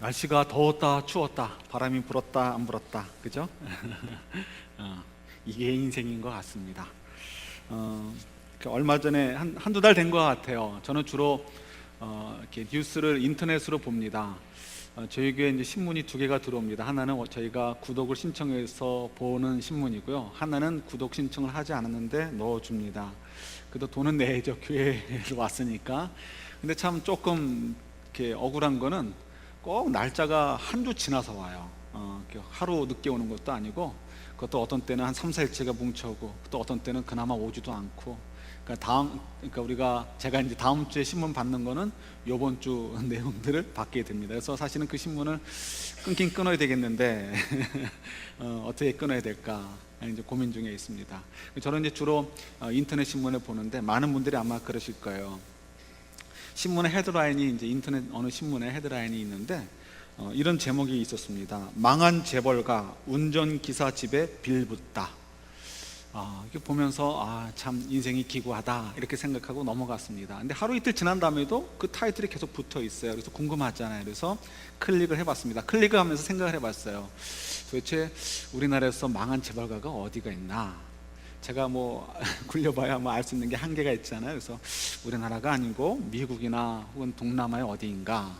날씨가 더웠다 추웠다 바람이 불었다 안 불었다 그죠? 이게 인생인 것 같습니다. 얼마 전에 한두 달 된 것 같아요. 저는 주로 이렇게 뉴스를 인터넷으로 봅니다. 저희 교회 이제 신문이 두 개가 들어옵니다. 하나는 저희가 구독을 신청해서 보는 신문이고요. 하나는 구독 신청을 하지 않았는데 넣어줍니다. 그래도 돈은 내죠. 교회로 왔으니까. 근데 참 조금 이렇게 억울한 거는 꼭 날짜가 한 주 지나서 와요. 하루 늦게 오는 것도 아니고, 그것도 어떤 때는 한 3, 4일째가 뭉쳐오고, 또 어떤 때는 그나마 오지도 않고. 그러니까 제가 이제 다음 주에 신문 받는 거는 요번 주 내용들을 받게 됩니다. 그래서 사실은 그 신문을 끊긴 끊어야 되겠는데 어떻게 끊어야 될까 이제 고민 중에 있습니다. 저는 이제 주로 인터넷 신문을 보는데, 많은 분들이 아마 그러실 거예요. 신문의 헤드라인이 이제 인터넷 어느 신문의 헤드라인이 있는데 이런 제목이 있었습니다. 망한 재벌가 운전기사 집에 빌붙다. 이렇게 보면서 참 인생이 기구하다 이렇게 생각하고 넘어갔습니다. 근데 하루 이틀 지난 다음에도 그 타이틀이 계속 붙어 있어요. 그래서 궁금하잖아요. 그래서 클릭을 해봤습니다. 클릭을 하면서 생각을 해봤어요. 도대체 우리나라에서 망한 재벌가가 어디가 있나? 제가 굴려봐야 알 수 있는 게 한계가 있잖아요. 그래서 우리나라가 아니고 미국이나 혹은 동남아의 어디인가.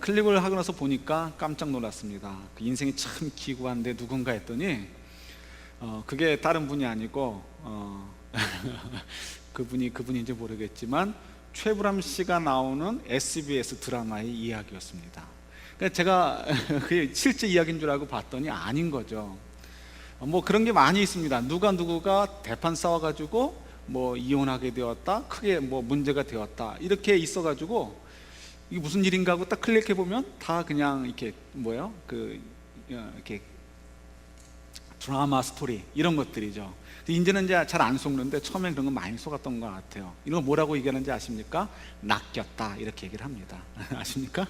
클릭을 하고 나서 보니까 깜짝 놀랐습니다. 그 인생이 참 기구한데 누군가 했더니 그게 다른 분이 아니고 그분인지 모르겠지만 최불암 씨가 나오는 SBS 드라마의 이야기였습니다. 그러니까 제가 그게 실제 이야기인 줄 알고 봤더니 아닌 거죠. 그런 게 많이 있습니다. 누가 대판 싸워가지고 이혼하게 되었다, 크게 문제가 되었다 이렇게 있어가지고 이게 무슨 일인가 하고 딱 클릭해 보면 다 그냥 이렇게 이렇게 드라마 스토리 이런 것들이죠. 이제는 이제 잘 안 속는데 처음엔 그런 거 많이 속았던 것 같아요. 이런 거 뭐라고 얘기하는지 아십니까? 낚였다 이렇게 얘기를 합니다. 아십니까?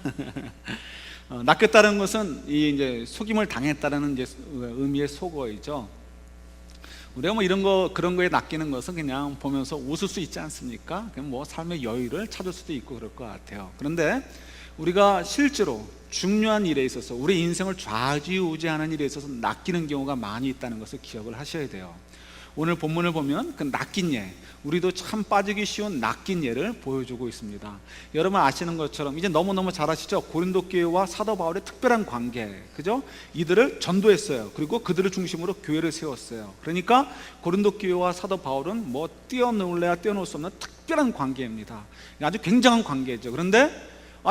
낚였다는 것은 이제 속임을 당했다는 이제 의미의 속어이죠. 우리가 그런 거에 낚이는 것은 그냥 보면서 웃을 수 있지 않습니까? 그냥 삶의 여유를 찾을 수도 있고 그럴 것 같아요. 그런데 우리가 실제로 중요한 일에 있어서 우리 인생을 좌지우지하는 일에 있어서 낚이는 경우가 많이 있다는 것을 기억을 하셔야 돼요. 오늘 본문을 보면 그 낚인 예, 우리도 참 빠지기 쉬운 낚인 예를 보여주고 있습니다. 여러분 아시는 것처럼 이제 너무너무 잘 아시죠? 고린도 교회와 사도 바울의 특별한 관계, 그죠? 이들을 전도했어요. 그리고 그들을 중심으로 교회를 세웠어요. 그러니까 고린도 교회와 사도 바울은 뛰어놀래야 뛰어놀 수 없는 특별한 관계입니다. 아주 굉장한 관계죠. 그런데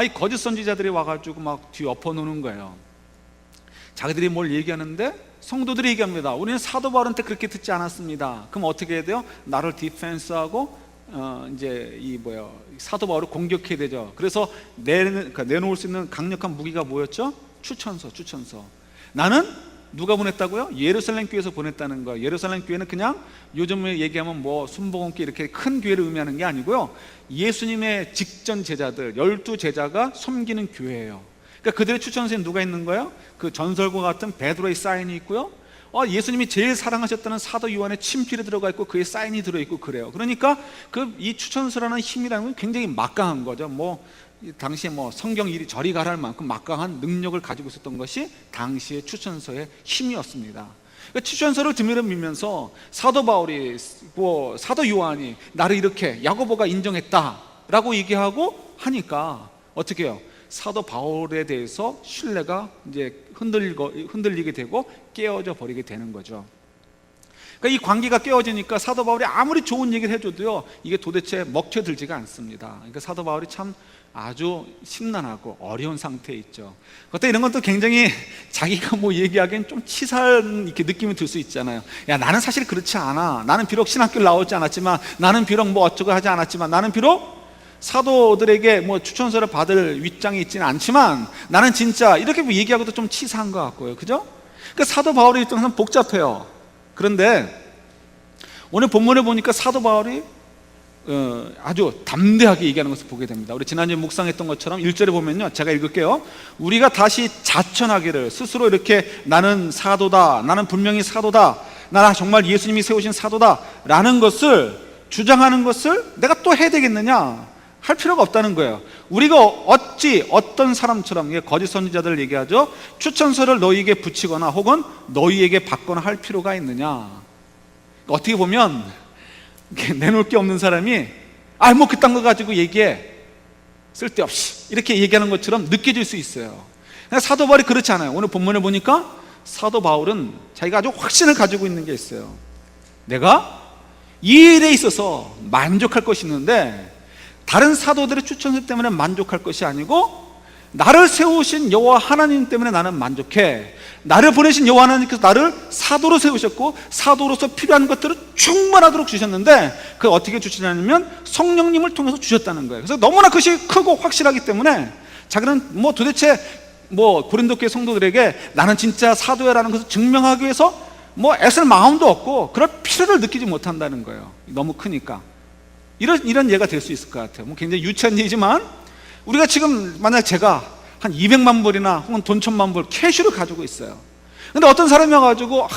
이 거짓 선지자들이 와가지고 뒤 엎어놓는 거예요. 자기들이 뭘 얘기하는데 성도들이 얘기합니다. 우리는 사도 바울한테 그렇게 듣지 않았습니다. 그럼 어떻게 해야 돼요? 나를 디펜스하고 사도 바울을 공격해야 되죠. 그래서 내놓을 수 있는 강력한 무기가 뭐였죠? 추천서. 나는 누가 보냈다고요? 예루살렘 교회에서 보냈다는 거예요. 예루살렘 교회는 그냥 요즘에 얘기하면 순복음교회 이렇게 큰 교회를 의미하는 게 아니고요, 예수님의 직전 제자들 12제자가 섬기는 교회예요. 그러니까 그들의 추천서에 누가 있는 거예요? 그 전설과 같은 베드로의 사인이 있고요, 예수님이 제일 사랑하셨다는 사도 요한의 친필이 들어가 있고 그의 사인이 들어있고 그래요. 그러니까 이 추천서라는 힘이라는 건 굉장히 막강한 거죠. 당시에 성경 이리 저리 가라 할 만큼 막강한 능력을 가지고 있었던 것이 당시의 추천서의 힘이었습니다. 그러니까 추천서를 들으면서 사도 바울이 사도 요한이 나를 이렇게 야고보가 인정했다라고 얘기하고 하니까 어떻게 해요? 사도 바울에 대해서 신뢰가 이제 흔들리게 되고 깨어져 버리게 되는 거죠. 그러니까 이 관계가 깨어지니까 사도 바울이 아무리 좋은 얘기를 해줘도요, 이게 도대체 먹혀들지가 않습니다. 그러니까 사도 바울이 참 아주 심란하고 어려운 상태에 있죠. 그때 이런 것도 굉장히 자기가 얘기하기엔 좀 치사한 이렇게 느낌이 들 수 있잖아요. 야, 나는 사실 그렇지 않아. 나는 비록 신학교를 나오지 않았지만, 나는 비록 어쩌고 하지 않았지만, 나는 비록 사도들에게 추천서를 받을 윗장이 있지는 않지만 나는 진짜 이렇게 얘기하고도 좀 치사한 것 같고요. 그죠? 그러니까 사도 바울의 입장에서는 복잡해요. 그런데 오늘 본문을 보니까 사도 바울이 아주 담대하게 얘기하는 것을 보게 됩니다. 우리 지난주에 묵상했던 것처럼 1절에 보면요, 제가 읽을게요. 우리가 다시 자천하기를, 스스로 이렇게 나는 사도다, 나는 분명히 사도다, 나는 정말 예수님이 세우신 사도다 라는 것을 주장하는 것을 내가 또 해야 되겠느냐? 할 필요가 없다는 거예요. 우리가 어찌 어떤 사람처럼 거짓 선지자들을 얘기하죠. 추천서를 너희에게 붙이거나 혹은 너희에게 받거나 할 필요가 있느냐. 어떻게 보면 내놓을 게 없는 사람이 뭐 그딴 거 가지고 얘기해, 쓸데없이, 이렇게 얘기하는 것처럼 느껴질 수 있어요. 사도 바울이 그렇지 않아요. 오늘 본문을 보니까 사도 바울은 자기가 아주 확신을 가지고 있는 게 있어요. 내가 이 일에 있어서 만족할 것이 있는데 다른 사도들의 추천서 때문에 만족할 것이 아니고 나를 세우신 여호와 하나님 때문에 나는 만족해. 나를 보내신 여호와 하나님께서 나를 사도로 세우셨고 사도로서 필요한 것들을 충만하도록 주셨는데 그걸 어떻게 주시냐면 성령님을 통해서 주셨다는 거예요. 그래서 너무나 그것이 크고 확실하기 때문에 자기는 도대체 고린도 교회 성도들에게 나는 진짜 사도야라는 것을 증명하기 위해서 애쓸 마음도 없고 그럴 필요를 느끼지 못한다는 거예요. 너무 크니까. 이런 예가 될 수 있을 것 같아요. 굉장히 유치한 예지만 우리가 지금 만약 제가 한 200만 불이나 혹은 돈 1000만 불 캐시를 가지고 있어요. 근데 어떤 사람이 와가지고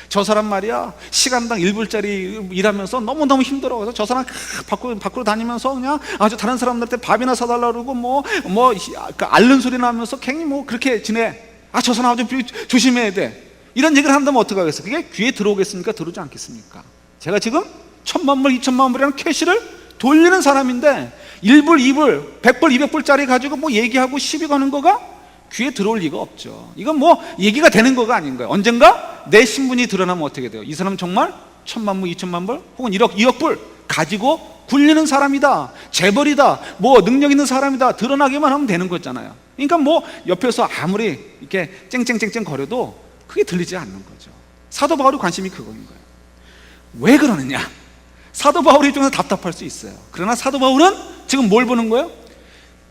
저 사람 말이야 시간당 1불짜리 일하면서 너무너무 힘들어. 그래서 저 사람 밖으로 다니면서 그냥 아주 다른 사람들한테 밥이나 사달라고 그러고 앓는 소리 나면서 괜히 그렇게 지내. 저 사람 아주 조심해야 돼. 이런 얘기를 한다면 어떻게 하겠어요? 그게 귀에 들어오겠습니까? 들어오지 않겠습니까? 제가 지금 1000만 불, 2000만 불이라는 캐시를 돌리는 사람인데 1불, 2불, 100불, 200불짜리 가지고 얘기하고 시비 거는 거가 귀에 들어올 리가 없죠. 이건 얘기가 되는 거가 아닌 거예요. 언젠가 내 신분이 드러나면 어떻게 돼요? 이 사람은 정말 1000만 불, 2000만 불 혹은 1억, 2억 불 가지고 굴리는 사람이다, 재벌이다, 능력 있는 사람이다 드러나기만 하면 되는 거잖아요. 그러니까 옆에서 아무리 이렇게 쨍쨍쨍쨍 거려도 그게 들리지 않는 거죠. 사도 바울의 관심이 그거인 거예요. 왜 그러느냐? 사도 바울의 입장에서 답답할 수 있어요. 그러나 사도 바울은 지금 뭘 보는 거예요?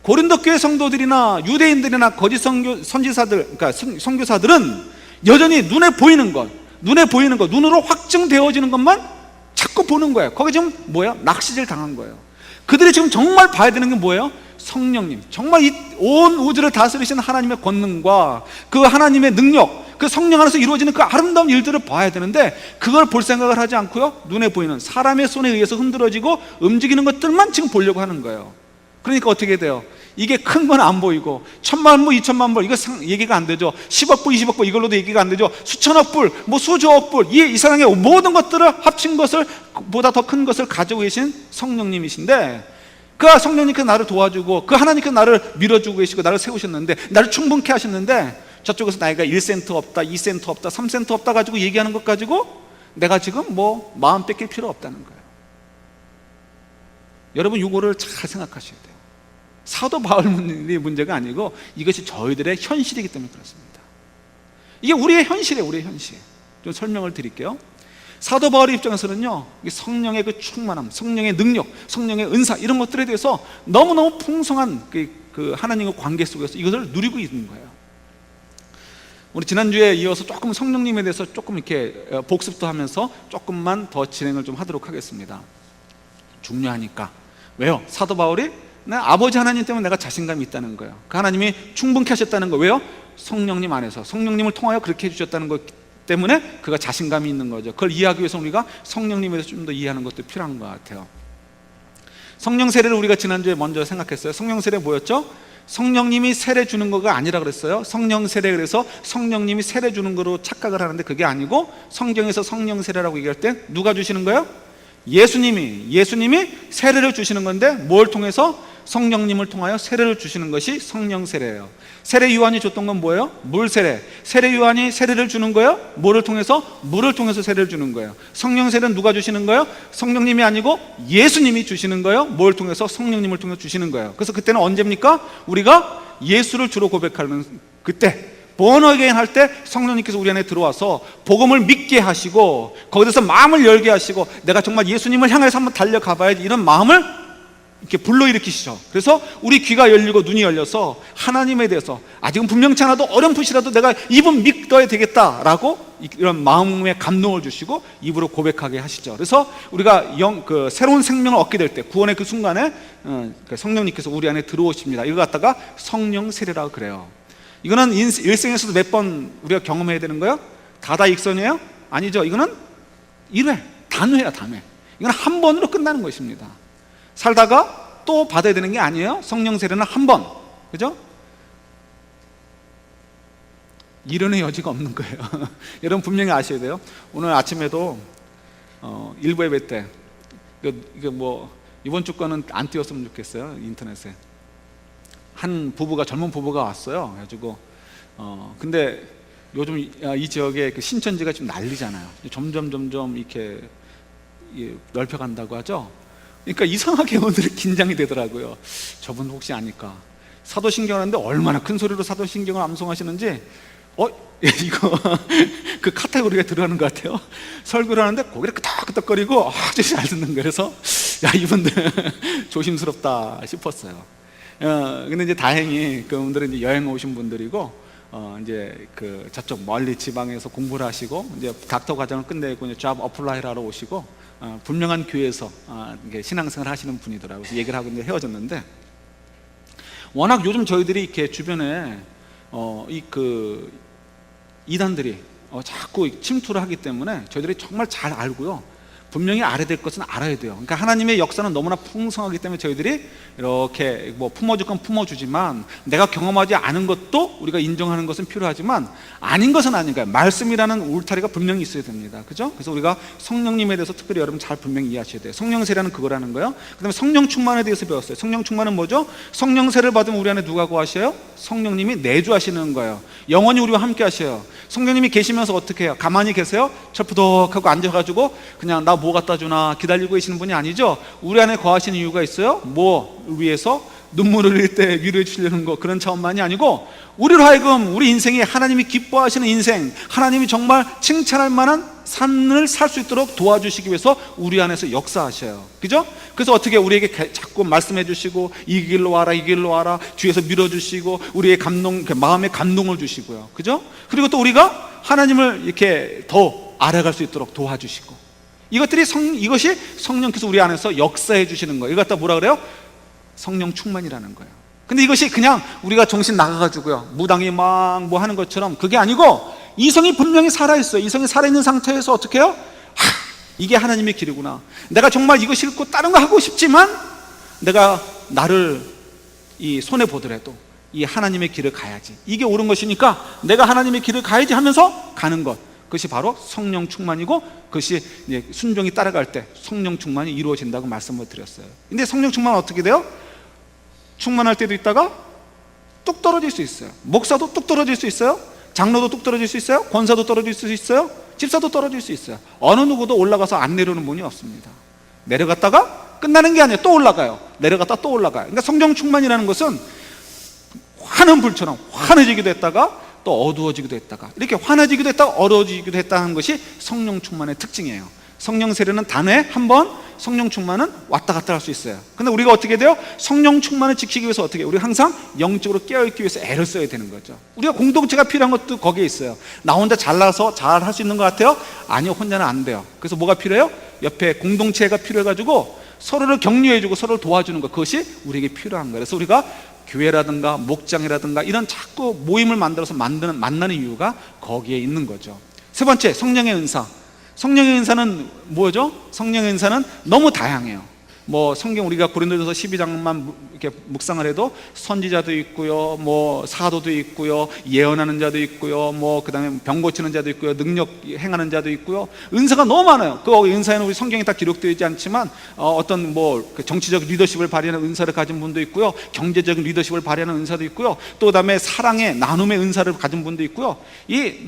고린도 교회 성도들이나 유대인들이나 거짓 선지사들, 그러니까 선교사들은 여전히 눈에 보이는 것, 눈으로 확증되어지는 것만 자꾸 보는 거예요. 거기 지금 낚시질 당한 거예요. 그들이 지금 정말 봐야 되는 게 뭐예요? 성령님, 정말 이 온 우주를 다스리신 하나님의 권능과 그 하나님의 능력, 그 성령 안에서 이루어지는 그 아름다운 일들을 봐야 되는데 그걸 볼 생각을 하지 않고요, 눈에 보이는 사람의 손에 의해서 흔들어지고 움직이는 것들만 지금 보려고 하는 거예요. 그러니까 어떻게 돼요? 이게 큰 건 안 보이고 1000만 불, 2000만 불 이거 얘기가 안 되죠. 10억 불, 20억 불 이걸로도 얘기가 안 되죠. 수천억 불, 수조억 불, 이 세상의 모든 것들을 합친 것을 보다 더 큰 것을 가지고 계신 성령님이신데 그 성령님께서 나를 도와주고 그 하나님께서 나를 밀어주고 계시고 나를 세우셨는데 나를 충분케 하셨는데 저쪽에서 나이가 1센트 없다, 2센트 없다, 3센트 없다 가지고 얘기하는 것 가지고 내가 지금 마음 뺏길 필요 없다는 거예요. 여러분 이거를 잘 생각하셔야 돼요. 사도 바울의 문제가 아니고 이것이 저희들의 현실이기 때문에 그렇습니다. 이게 우리의 현실이에요. 우리의 현실. 좀 설명을 드릴게요. 사도 바울의 입장에서는요, 성령의 그 충만함, 성령의 능력, 성령의 은사 이런 것들에 대해서 너무너무 풍성한 그 하나님의 관계 속에서 이것을 누리고 있는 거예요. 우리 지난주에 이어서 조금 성령님에 대해서 조금 이렇게 복습도 하면서 조금만 더 진행을 좀 하도록 하겠습니다. 중요하니까. 왜요? 사도 바울이 아버지 하나님 때문에 내가 자신감이 있다는 거예요. 그 하나님이 충분케 하셨다는 거. 왜요? 성령님 안에서 성령님을 통하여 그렇게 해주셨다는 것 때문에 그가 자신감이 있는 거죠. 그걸 이해하기 위해서 우리가 성령님에 대해서 좀 더 이해하는 것도 필요한 것 같아요. 성령 세례를 우리가 지난주에 먼저 생각했어요. 성령 세례 뭐였죠? 성령님이 세례 주는 거가 아니라 그랬어요. 성령 세례, 그래서 성령님이 세례 주는 거로 착각을 하는데 그게 아니고 성경에서 성령 세례라고 얘기할 때 누가 주시는 거예요? 예수님이 세례를 주시는 건데 뭘 통해서? 성령님을 통하여 세례를 주시는 것이 성령 세례예요. 세례 요한이 줬던 건 뭐예요? 물 세례. 세례 요한이 세례를 주는 거예요? 뭐를 통해서? 물을 통해서 세례를 주는 거예요. 성령 세례는 누가 주시는 거예요? 성령님이 아니고 예수님이 주시는 거예요. 뭘 통해서? 성령님을 통해서 주시는 거예요. 그래서 그때는 언제입니까? 우리가 예수를 주로 고백하는 그때, 본어게인 할 때 성령님께서 우리 안에 들어와서 복음을 믿게 하시고 거기서 마음을 열게 하시고 내가 정말 예수님을 향해서 한번 달려가 봐야지 이런 마음을 이렇게 불러일으키시죠. 그래서 우리 귀가 열리고 눈이 열려서 하나님에 대해서 아직은 분명치 않아도 어렴풋이라도 내가 입은 믿어야 되겠다라고 이런 마음의 감동을 주시고 입으로 고백하게 하시죠. 그래서 우리가 새로운 생명을 얻게 될 때 구원의 그 순간에 성령님께서 우리 안에 들어오십니다. 이거 갖다가 성령 세례라고 그래요. 이거는 일생에서도 몇 번 우리가 경험해야 되는 거예요? 다다익선이에요? 아니죠. 이거는 1회, 단회야, 단회. 이건 한 번으로 끝나는 것입니다. 살다가 또 받아야 되는 게 아니에요. 성령 세례는 한 번, 그죠? 이론의 여지가 없는 거예요. 여러분 분명히 아셔야 돼요. 오늘 아침에도 일부 예배 때 이거 뭐 이번 주 거는 안 띄웠으면 좋겠어요. 인터넷에 한 부부가, 젊은 부부가 왔어요. 그래가지고 근데 요즘 이 지역에 그 신천지가 좀 난리잖아요. 점점 이렇게 넓혀간다고 하죠. 그러니까 이상하게 오늘 긴장이 되더라고요. 저분 혹시 아니까 사도신경 하는데 얼마나 큰 소리로 사도신경을 암송하시는지 이거 그 카테고리가 들어가는 것 같아요. 설교를 하는데 고개를 끄덕끄덕거리고 아주 잘 듣는 거예요. 그래서 야, 이분들 조심스럽다 싶었어요. 근데 이제 다행히 그분들은 이제 여행 오신 분들이고 이제 그 저쪽 멀리 지방에서 공부를 하시고 이제 닥터 과정을 끝내고 이제 잡 어플라이를 하러 오시고 분명한 교회에서 이게 신앙생활 하시는 분이더라고요. 그래서 얘기를 하고 이제 헤어졌는데, 워낙 요즘 저희들이 이렇게 주변에 이단들이 자꾸 침투를 하기 때문에 저희들이 정말 잘 알고요, 분명히 알아야 될 것은 알아야 돼요. 그러니까 하나님의 역사는 너무나 풍성하기 때문에 저희들이 이렇게 뭐 품어줄 건 품어주지만, 내가 경험하지 않은 것도 우리가 인정하는 것은 필요하지만 아닌 것은 아닌 거예요. 말씀이라는 울타리가 분명히 있어야 됩니다. 그죠? 그래서 우리가 성령님에 대해서 특별히 여러분 잘 분명히 이해하셔야 돼요. 성령세라는 그거라는 거예요. 그 다음에 성령 충만에 대해서 배웠어요. 성령 충만은 뭐죠? 성령세를 받으면 우리 안에 누가 거하셔요? 성령님이 내주하시는 거예요. 영원히 우리와 함께 하셔요. 성령님이 계시면서 어떻게 해요? 가만히 계세요? 철푸덕하고 앉아가지고 그냥 나 뭐 갖다 주나 기다리고 계시는 분이 아니죠. 우리 안에 거하시는 이유가 있어요. 뭐 위해서? 눈물을 흘릴 때 위로해 주시려는 거, 그런 차원만이 아니고 우리로 하여금 우리 인생에 하나님이 기뻐하시는 인생, 하나님이 정말 칭찬할 만한 삶을 살 수 있도록 도와주시기 위해서 우리 안에서 역사하셔요. 그죠? 그래서 어떻게 우리에게 자꾸 말씀해 주시고 이 길로 와라, 이 길로 와라, 뒤에서 밀어주시고 우리의 마음에 감동을 주시고요. 그죠? 그리고 또 우리가 하나님을 이렇게 더 알아갈 수 있도록 도와주시고, 이것이 성령께서 우리 안에서 역사해 주시는 거예요. 이거 갖다 뭐라 그래요? 성령 충만이라는 거예요. 근데 이것이 그냥 우리가 정신 나가가지고요, 무당이 막 뭐 하는 것처럼 그게 아니고, 이성이 분명히 살아있어요. 이성이 살아있는 상태에서 어떻게 해요? 이게 하나님의 길이구나. 내가 정말 이거 싫고 다른 거 하고 싶지만 내가 나를 이 손에 보더라도 이 하나님의 길을 가야지, 이게 옳은 것이니까 내가 하나님의 길을 가야지 하면서 가는 것, 그것이 바로 성령 충만이고, 그것이 순종이 따라갈 때 성령 충만이 이루어진다고 말씀을 드렸어요. 근데 성령 충만은 어떻게 돼요? 충만할 때도 있다가 뚝 떨어질 수 있어요. 목사도 뚝 떨어질 수 있어요. 장로도 뚝 떨어질 수 있어요. 권사도 떨어질 수 있어요. 집사도 떨어질 수 있어요. 어느 누구도 올라가서 안 내려오는 분이 없습니다. 내려갔다가 끝나는 게 아니에요. 또 올라가요. 내려갔다 또 올라가요. 그러니까 성령 충만이라는 것은 환한 불처럼 환해지기도 했다가 또 어두워지기도 했다가, 이렇게 환해지기도 했다가 어두워지기도 했다는 것이 성령 충만의 특징이에요. 성령 세례는 단회 한 번, 성령 충만은 왔다 갔다 할 수 있어요. 근데 우리가 어떻게 돼요? 성령 충만을 지키기 위해서 어떻게 해요? 우리가 항상 영적으로 깨어있기 위해서 애를 써야 되는 거죠. 우리가 공동체가 필요한 것도 거기에 있어요. 나 혼자 잘나서 잘 할 수 있는 것 같아요? 아니요, 혼자는 안 돼요. 그래서 뭐가 필요해요? 옆에 공동체가 필요해가지고 서로를 격려해주고 서로를 도와주는 것, 그것이 우리에게 필요한 거예요. 그래서 우리가 교회라든가 목장이라든가 이런 자꾸 모임을 만들어서 만나는 이유가 거기에 있는 거죠. 세 번째, 성령의 은사. 성령의 은사는 뭐죠? 성령의 은사는 너무 다양해요. 뭐 성경 우리가 고린도전서 12장만 이렇게 묵상을 해도 선지자도 있고요, 뭐 사도도 있고요, 예언하는 자도 있고요, 뭐 그다음에 병 고치는 자도 있고요, 능력 행하는 자도 있고요. 은사가 너무 많아요. 그 은사에는 우리 성경에 다 기록되어 있지 않지만 어떤 뭐 정치적 리더십을 발휘하는 은사를 가진 분도 있고요, 경제적인 리더십을 발휘하는 은사도 있고요, 또 그다음에 사랑의 나눔의 은사를 가진 분도 있고요. 이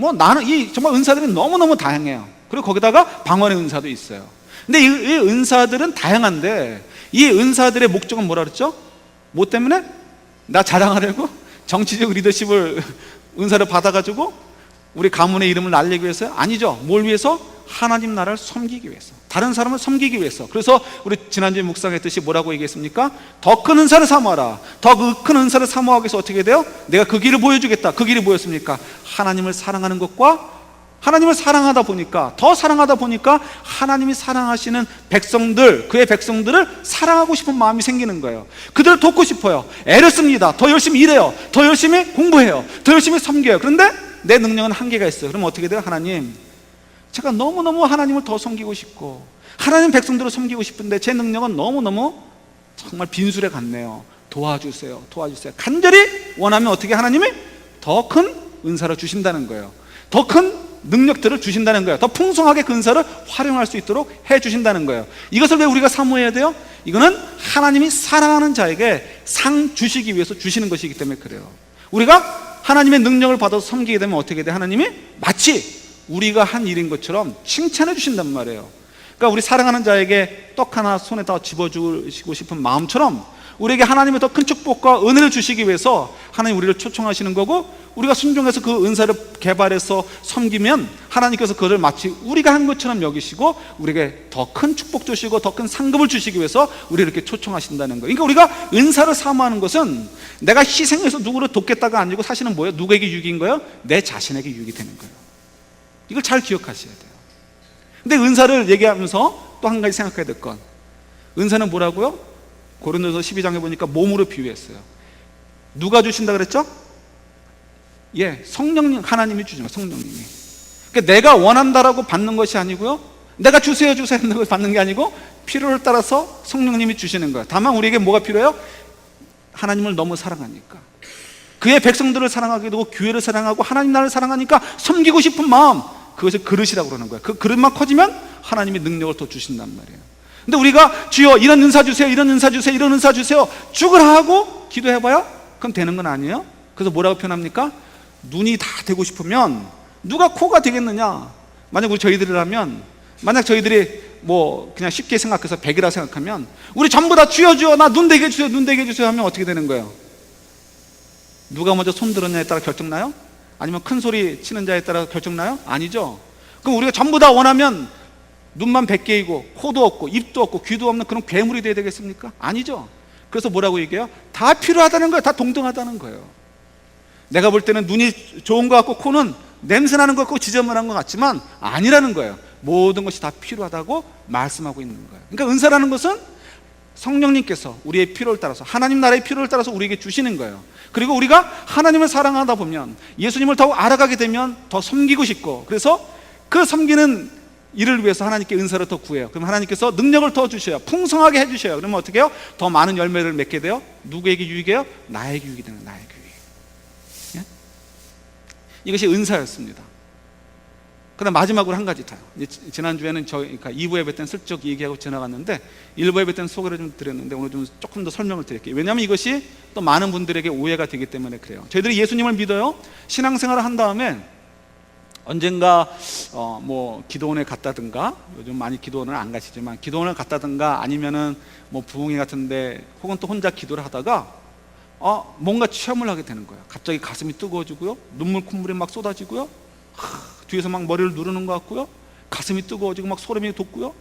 정말 은사들이 너무너무 다양해요. 그리고 거기다가 방언의 은사도 있어요. 근데 이 은사들은 다양한데, 이 은사들의 목적은 뭐라 그랬죠? 뭐 때문에? 나 자랑하려고? 정치적 리더십을 은사를 받아가지고 우리 가문의 이름을 날리기 위해서요? 아니죠. 뭘 위해서? 하나님 나라를 섬기기 위해서, 다른 사람을 섬기기 위해서. 그래서 우리 지난주에 묵상했듯이 뭐라고 얘기했습니까? 더 큰 은사를 사모하라. 더 큰 은사를 사모하기 위해서 어떻게 돼요? 내가 그 길을 보여주겠다. 그 길이 뭐였습니까? 하나님을 사랑하는 것과, 하나님을 사랑하다 보니까, 더 사랑하다 보니까 하나님이 사랑하시는 백성들, 그의 백성들을 사랑하고 싶은 마음이 생기는 거예요. 그들을 돕고 싶어요. 애를 씁니다. 더 열심히 일해요. 더 열심히 공부해요. 더 열심히 섬겨요. 그런데 내 능력은 한계가 있어요. 그럼 어떻게 돼요? 하나님, 제가 너무너무 하나님을 더 섬기고 싶고 하나님 백성들을 섬기고 싶은데 제 능력은 너무너무 정말 빈술에 갔네요. 도와주세요. 도와주세요. 간절히 원하면 어떻게 하나님이 더 큰 은사를 주신다는 거예요. 더 큰 능력들을 주신다는 거예요. 더 풍성하게 그 은사를 활용할 수 있도록 해 주신다는 거예요. 이것을 왜 우리가 사모해야 돼요? 이거는 하나님이 사랑하는 자에게 상 주시기 위해서 주시는 것이기 때문에 그래요. 우리가 하나님의 능력을 받아서 섬기게 되면 어떻게 돼? 하나님이 마치 우리가 한 일인 것처럼 칭찬해 주신단 말이에요. 그러니까 우리 사랑하는 자에게 떡 하나 손에다 집어주시고 싶은 마음처럼 우리에게 하나님의 더 큰 축복과 은혜를 주시기 위해서 하나님 우리를 초청하시는 거고, 우리가 순종해서 그 은사를 개발해서 섬기면 하나님께서 그것을 마치 우리가 한 것처럼 여기시고 우리에게 더 큰 축복 주시고 더 큰 상급을 주시기 위해서 우리를 이렇게 초청하신다는 거예요. 그러니까 우리가 은사를 사모하는 것은 내가 희생해서 누구를 돕겠다가 아니고 사실은 뭐예요? 누구에게 유익인 거예요? 내 자신에게 유익이 되는 거예요. 이걸 잘 기억하셔야 돼요. 근데 은사를 얘기하면서 또 한 가지 생각해야 될 건, 은사는 뭐라고요? 고린도서 12장에 보니까 몸으로 비유했어요. 누가 주신다 그랬죠? 예, 성령님, 하나님이 주시는 거예요. 성령님이. 그러니까 내가 원한다라고 받는 것이 아니고요, 내가 주세요 주세요 하는 걸 받는 게 아니고 필요를 따라서 성령님이 주시는 거예요. 다만 우리에게 뭐가 필요해요? 하나님을 너무 사랑하니까, 그의 백성들을 사랑하게 되고 교회를 사랑하고 하나님 나라를 사랑하니까 섬기고 싶은 마음, 그것을 그릇이라고 그러는 거예요. 그 그릇만 커지면 하나님이 능력을 더 주신단 말이에요. 근데 우리가 주여 이런 은사 주세요, 이런 은사 주세요, 이런 은사 주세요 죽으라 하고 기도해봐요? 그럼 되는 건 아니에요. 그래서 뭐라고 표현합니까? 눈이 다 되고 싶으면 누가 코가 되겠느냐. 만약 우리 저희들이라면, 만약 저희들이 뭐 그냥 쉽게 생각해서 100이라 생각하면 우리 전부 다 주여 주여 나 눈 되게 해주세요, 눈 되게 해주세요 하면 어떻게 되는 거예요? 누가 먼저 손 들었냐에 따라 결정나요? 아니면 큰 소리 치는 자에 따라 결정나요? 아니죠. 그럼 우리가 전부 다 원하면 눈만 100개이고 코도 없고 입도 없고 귀도 없는 그런 괴물이 돼야 되겠습니까? 아니죠. 그래서 뭐라고 얘기해요? 다 필요하다는 거예요. 다 동등하다는 거예요. 내가 볼 때는 눈이 좋은 것 같고 코는 냄새나는 것 같고 지저분한 것 같지만 아니라는 거예요. 모든 것이 다 필요하다고 말씀하고 있는 거예요. 그러니까 은사라는 것은 성령님께서 우리의 필요를 따라서, 하나님 나라의 필요를 따라서 우리에게 주시는 거예요. 그리고 우리가 하나님을 사랑하다 보면, 예수님을 더욱 알아가게 되면 더 섬기고 싶고, 그래서 그 섬기는 일을 위해서 하나님께 은사를 더 구해요. 그럼 하나님께서 능력을 더 주셔요. 풍성하게 해주셔요. 그러면 어떻게 해요? 더 많은 열매를 맺게 돼요. 누구에게 유익해요? 나에게 유익이 되는, 나에게 유익. 예? 이것이 은사였습니다. 그다음 마지막으로 한 가지 더요. 지난주에는 그러니까 2부 예배 때는 슬쩍 얘기하고 지나갔는데 1부 예배 때는 소개를 좀 드렸는데 오늘 좀 조금 더 설명을 드릴게요. 왜냐하면 이것이 또 많은 분들에게 오해가 되기 때문에 그래요. 저희들이 예수님을 믿어요. 신앙생활을 한 다음에 언젠가 뭐 기도원에 갔다든가, 요즘 많이 기도원을 안 가시지만 기도원을 갔다든가 아니면은 뭐 부흥회 같은데 혹은 또 혼자 기도를 하다가 뭔가 체험을 하게 되는 거예요. 갑자기 가슴이 뜨거워지고요, 눈물 콧물이 막 쏟아지고요, 뒤에서 막 머리를 누르는 것 같고요, 가슴이 뜨거워지고 막 소름이 돋고요,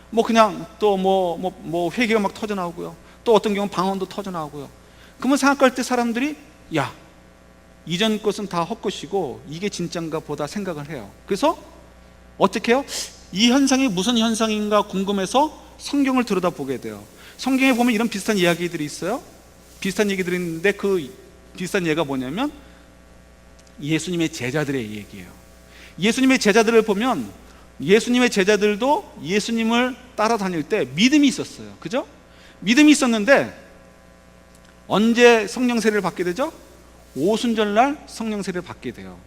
뭐 그냥 또 뭐 회개가 막 터져 나오고요, 또 어떤 경우는 방언도 터져 나오고요. 그러면 생각할 때 사람들이 야, 이전 것은 다 헛것이고 이게 진짠가 보다 생각을 해요. 그래서 어떻게 해요? 이 현상이 무슨 현상인가 궁금해서 성경을 들여다보게 돼요. 성경에 보면 이런 비슷한 이야기들이 있어요. 비슷한 얘기들이 있는데 그 비슷한 예가 뭐냐면 예수님의 제자들의 얘기예요. 예수님의 제자들을 보면 예수님의 제자들도 예수님을 따라다닐 때 믿음이 있었어요. 그죠? 믿음이 있었는데 언제 성령 세례를 받게 되죠? 오순절날 성령 세례를 받게 돼요.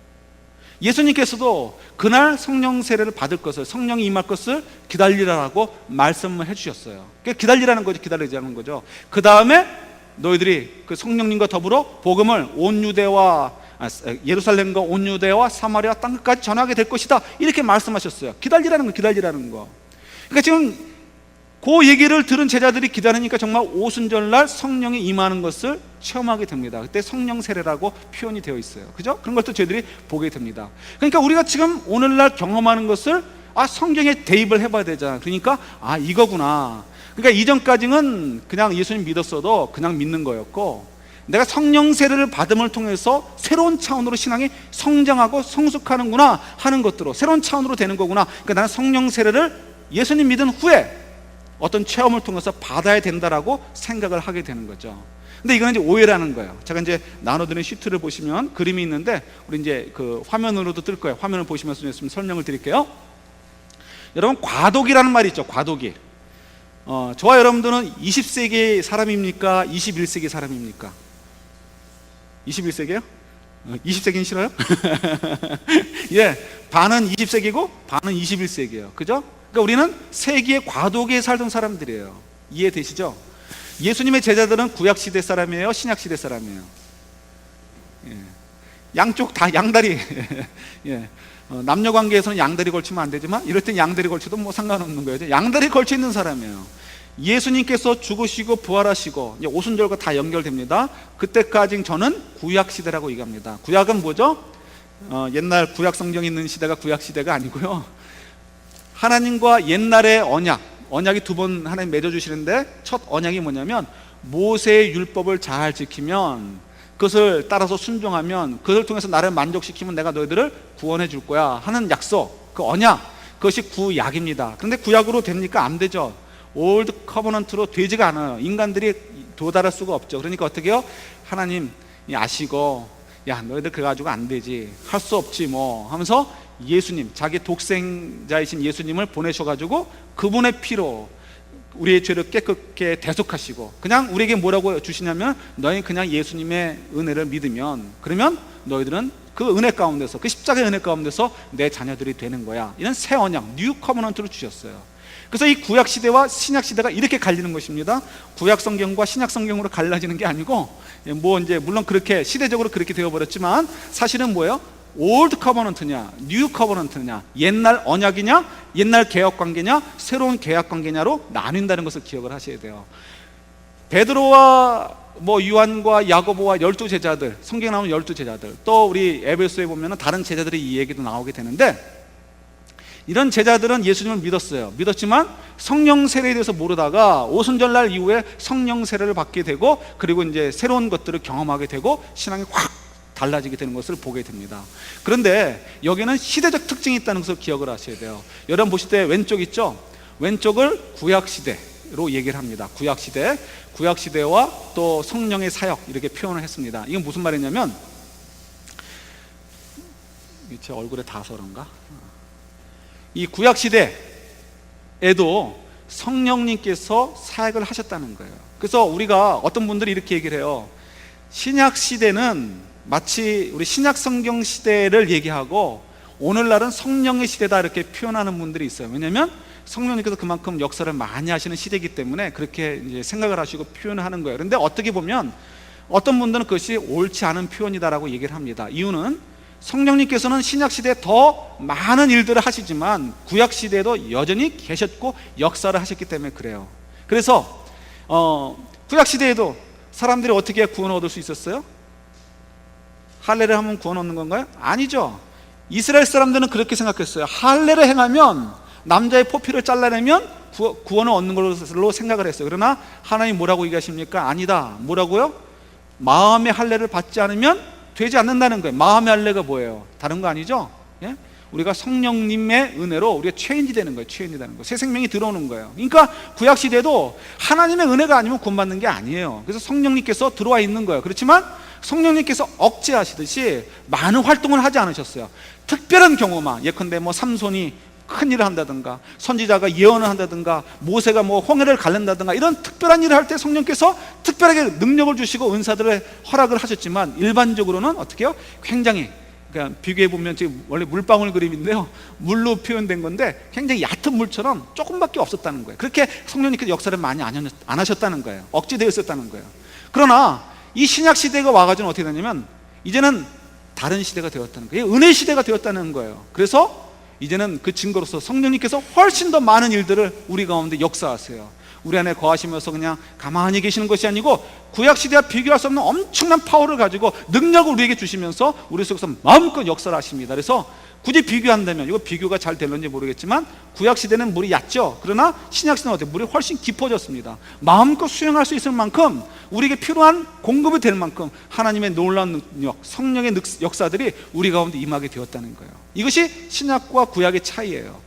예수님께서도 그날 성령 세례를 받을 것을, 성령이 임할 것을 기다리라고 말씀을 해주셨어요. 그러니까 기다리라는 거죠. 기다리자는 거죠. 그 다음에 너희들이 그 성령님과 더불어 복음을 온 유대와 예루살렘과 온 유대와 사마리아 땅끝까지 전하게 될 것이다, 이렇게 말씀하셨어요. 기다리라는 거, 기다리라는 거. 그러니까 지금 그 얘기를 들은 제자들이 기다리니까 정말 오순절날 성령이 임하는 것을 체험하게 됩니다. 그때 성령 세례라고 표현이 되어 있어요. 그죠? 그런 것도 저희들이 보게 됩니다. 그러니까 우리가 지금 오늘날 경험하는 것을 성경에 대입을 해봐야 되잖아요. 그러니까 이거구나. 그러니까 이전까지는 그냥 예수님 믿었어도 그냥 믿는 거였고, 내가 성령 세례를 받음을 통해서 새로운 차원으로 신앙이 성장하고 성숙하는구나 하는 것들로 새로운 차원으로 되는 거구나. 그러니까 나는 성령 세례를 예수님 믿은 후에 어떤 체험을 통해서 받아야 된다라고 생각을 하게 되는 거죠. 근데 이거는 이제 오해라는 거예요. 제가 이제 나눠드린 시트를 보시면 그림이 있는데, 우리 이제 그 화면으로도 뜰 거예요. 화면을 보시면서 설명을 드릴게요. 여러분, 과도기라는 말이 있죠. 과도기. 저와 여러분들은 20세기 사람입니까? 21세기 사람입니까? 21세기요? 20세기는 싫어요? 예, 반은 20세기고 반은 21세기예요. 그죠? 그러니까 우리는 세기의 과도기에 살던 사람들이에요. 이해되시죠? 예수님의 제자들은 구약시대 사람이에요? 신약시대 사람이에요? 예. 양쪽 다 양다리. 예. 남녀관계에서는 양다리 걸치면 안 되지만 이럴 땐 양다리 걸쳐도 뭐 상관없는 거예요. 양다리 걸쳐 있는 사람이에요. 예수님께서 죽으시고 부활하시고 이제 오순절과 다 연결됩니다. 그때까지 저는 구약시대라고 얘기합니다. 구약은 뭐죠? 옛날 구약 성경이 있는 시대가 구약시대가 아니고요, 하나님과 옛날의 언약이 두 번 하나님 맺어주시는데, 첫 언약이 뭐냐면 모세의 율법을 잘 지키면, 그것을 따라서 순종하면, 그것을 통해서 나를 만족시키면 내가 너희들을 구원해 줄 거야 하는 약속, 그 언약, 그것이 구약입니다. 그런데 구약으로 됩니까? 안 되죠. 올드 커버넌트로 되지가 않아요. 인간들이 도달할 수가 없죠. 그러니까 어떻게 해요? 하나님 아시고, 야 너희들 그래 가지고 안 되지, 할 수 없지 뭐 하면서 예수님, 자기 독생자이신 예수님을 보내셔가지고 그분의 피로 우리의 죄를 깨끗게 대속하시고, 그냥 우리에게 뭐라고 주시냐면, 너희 그냥 예수님의 은혜를 믿으면, 그러면 너희들은 그 은혜 가운데서, 그 십자가의 은혜 가운데서 내 자녀들이 되는 거야. 이런 새 언약, 뉴 커버넌트를 주셨어요. 그래서 이 구약 시대와 신약 시대가 이렇게 갈리는 것입니다. 구약 성경과 신약 성경으로 갈라지는 게 아니고, 뭐 이제 물론 그렇게 시대적으로 그렇게 되어버렸지만, 사실은 뭐예요? 올드 커버넌트냐 뉴 커버넌트냐, 옛날 언약이냐 옛날 개혁 관계냐 새로운 계약 관계냐로 나뉜다는 것을 기억을 하셔야 돼요. 베드로와 뭐 요한과 야고보와 12제자들, 성경에 나오는 12제자들, 또 우리 에베소에 보면 다른 제자들의 이 얘기도 나오게 되는데, 이런 제자들은 예수님을 믿었지만 성령 세례에 대해서 모르다가 오순절날 이후에 성령 세례를 받게 되고, 그리고 이제 새로운 것들을 경험하게 되고 신앙이 확 달라지게 되는 것을 보게 됩니다. 그런데 여기는 시대적 특징이 있다는 것을 기억을 하셔야 돼요. 여러분 보실 때 왼쪽 있죠? 왼쪽을 구약시대로 얘기를 합니다. 구약시대와 또 성령의 사역, 이렇게 표현을 했습니다. 이건 무슨 말이냐면, 제 얼굴에 닿아서 그런가? 이 구약시대에도 성령님께서 사역을 하셨다는 거예요. 그래서 우리가, 어떤 분들이 이렇게 얘기를 해요. 신약시대는 마치 우리 신약 성경 시대를 얘기하고 오늘날은 성령의 시대다, 이렇게 표현하는 분들이 있어요. 왜냐하면 성령님께서 그만큼 역사를 많이 하시는 시대이기 때문에 그렇게 이제 생각을 하시고 표현을 하는 거예요. 그런데 어떻게 보면 어떤 분들은 그것이 옳지 않은 표현이다라고 얘기를 합니다. 이유는 성령님께서는 신약시대에 더 많은 일들을 하시지만 구약시대에도 여전히 계셨고 역사를 하셨기 때문에 그래요. 그래서 구약시대에도 사람들이 어떻게 구원을 얻을 수 있었어요? 할례를 하면 구원 얻는 건가요? 아니죠. 이스라엘 사람들은 그렇게 생각했어요. 할례를 행하면, 남자의 포피를 잘라내면 구원을 얻는 걸로 생각을 했어요. 그러나 하나님 뭐라고 얘기하십니까? 아니다. 뭐라고요? 마음의 할례를 받지 않으면 되지 않는다는 거예요. 마음의 할례가 뭐예요? 다른 거 아니죠? 예? 우리가 성령님의 은혜로 우리가 체인지 되는 거예요. 체인지 되는 거, 새 생명이 들어오는 거예요. 그러니까 구약시대도 하나님의 은혜가 아니면 구원받는 게 아니에요. 그래서 성령님께서 들어와 있는 거예요. 그렇지만 성령님께서 억제하시듯이 많은 활동을 하지 않으셨어요. 특별한 경우만, 예컨대 뭐 삼손이 큰 일을 한다든가, 선지자가 예언을 한다든가, 모세가 뭐 홍해를 갈른다든가, 이런 특별한 일을 할 때 성령께서 특별하게 능력을 주시고 은사들을 허락을 하셨지만, 일반적으로는 어떻게 해요? 굉장히, 그러니까 비교해 보면 지금 원래 물방울 그림인데요, 물로 표현된 건데 굉장히 얕은 물처럼 조금밖에 없었다는 거예요. 그렇게 성령님께서 역사를 많이 안 하셨다는 거예요. 억제되어 있었다는 거예요. 그러나 이 신약 시대가 와가지고 어떻게 되냐면, 이제는 다른 시대가 되었다는 거예요. 은혜 시대가 되었다는 거예요. 그래서 이제는 그 증거로서 성령님께서 훨씬 더 많은 일들을 우리 가운데 역사하세요. 우리 안에 거하시면서 그냥 가만히 계시는 것이 아니고, 구약시대와 비교할 수 없는 엄청난 파워를 가지고 능력을 우리에게 주시면서 우리 속에서 마음껏 역사를 하십니다. 그래서 굳이 비교한다면, 이거 비교가 잘 되는지 모르겠지만, 구약시대는 물이 얕죠. 그러나 신약시대는 어때요? 물이 훨씬 깊어졌습니다. 마음껏 수용할 수 있을 만큼, 우리에게 필요한 공급이 될 만큼 하나님의 놀라운 능력, 성령의 역사들이 우리 가운데 임하게 되었다는 거예요. 이것이 신약과 구약의 차이예요.